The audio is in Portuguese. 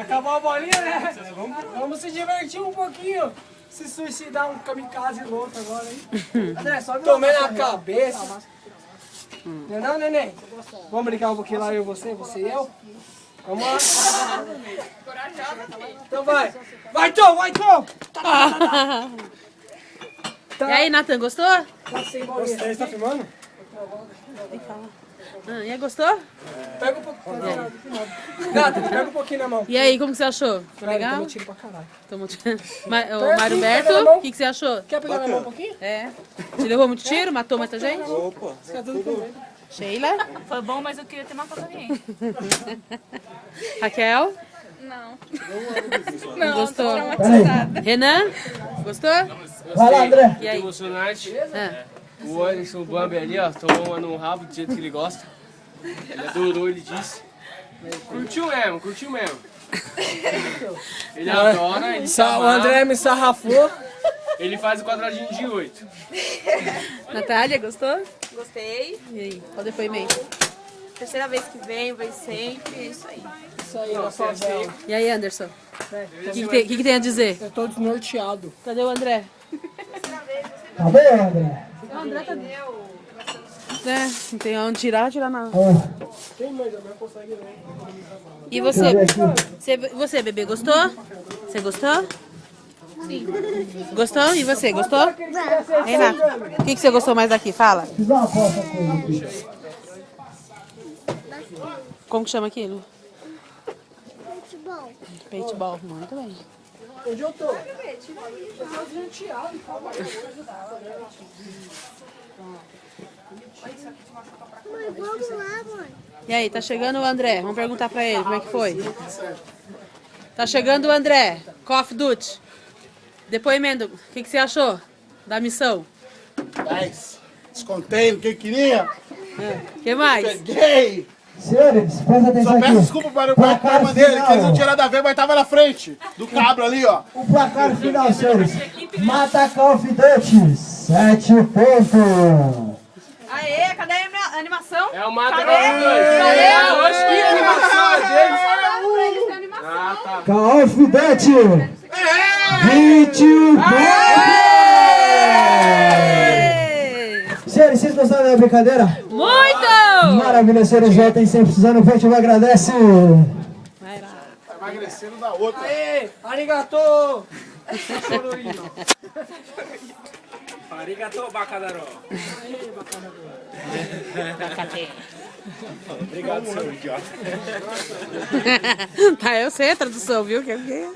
acabou a bolinha, né? Vamos se divertir um pouquinho. Se suicidar um kamikaze louco agora, hein? André, sobe. Tomei na cabeça. Não, neném? Vamos brincar um pouquinho lá, eu e você e eu? Vamos lá. Então vai. Vai, Tom, vai, Tom! E aí, Nathan, gostou? Gostei, você tá filmando? E aí, gostou? Pega um pouquinho. Gata, pega um pouquinho na mão. E aí, como que você achou? Legal? Tomei tiro pra caralho. O Mário Berto, o que você achou? Quer pegar na mão um pouquinho? É. Te levou muito tiro? Matou muita gente? Opa, Fica tudo com medo. Sheila? Foi bom, mas eu queria ter matado alguém. Raquel? Não. Gostou? Traumatizada. Renan? Gostou? Vai lá, André. E aí? Emocionante. Ah, O Anderson Bambi ali, ó, tomou uma no rabo do jeito que ele gosta. Ele adorou, ele disse. Curtiu mesmo. Ele adora, ele se O amarra, André me sarrafou. ele faz o quadradinho de 8. Natália, gostou? Gostei. E aí? Qual o depoimento? Terceira vez que venho, vem sempre. É isso aí. Isso aí, na favela. E aí, Anderson? O que tem a dizer? Eu tô desnorteado. Cadê o André? Tá bem, André? O André tá... É, não tem onde tirar na... Quem mãe da mãe consegue ver? E você? Você, bebê, gostou? Você gostou? Sim. Gostou? E você, gostou? Renato, o que você gostou mais daqui? Fala. Fiz uma aposta com ele. Como que chama aquilo? Futebol. Paintball. Muito bem. Onde eu tô? Eu tô desnorteado. Mãe, vamos lá, mãe. E aí, tá chegando o André. Vamos perguntar pra ele como é que foi. Tá chegando o André. Call of Duty. Depoimento. O que você achou da missão? 10. Descontei no que queria. O que mais? Peguei. Senhores, presta atenção Só aqui. peço desculpa para o Placar programa dele, que eles não final. tinham nada a ver, mas tava na frente do cabra ali, ó. O placar final, senhores. Mata Call of Duty. 7 pontos. Aê, cadê a animação? É o Mata Cadê? Call of Duty. Cadê? Oxe, que animação é deles. Pra eles terem animação. Ah, tá. Call of Duty. 20 pontos. Senhores, vocês gostaram da brincadeira? Muito! Maravilha, senhores. Voltem sempre precisando. O Pet vai agradece. Vai lá. Tá emagrecendo da outra. Aê, arigato! Chororino. Arigatou, Bacadaro. Obrigado, seu idiota. Tá, eu sei a tradução, viu? Que é o quê?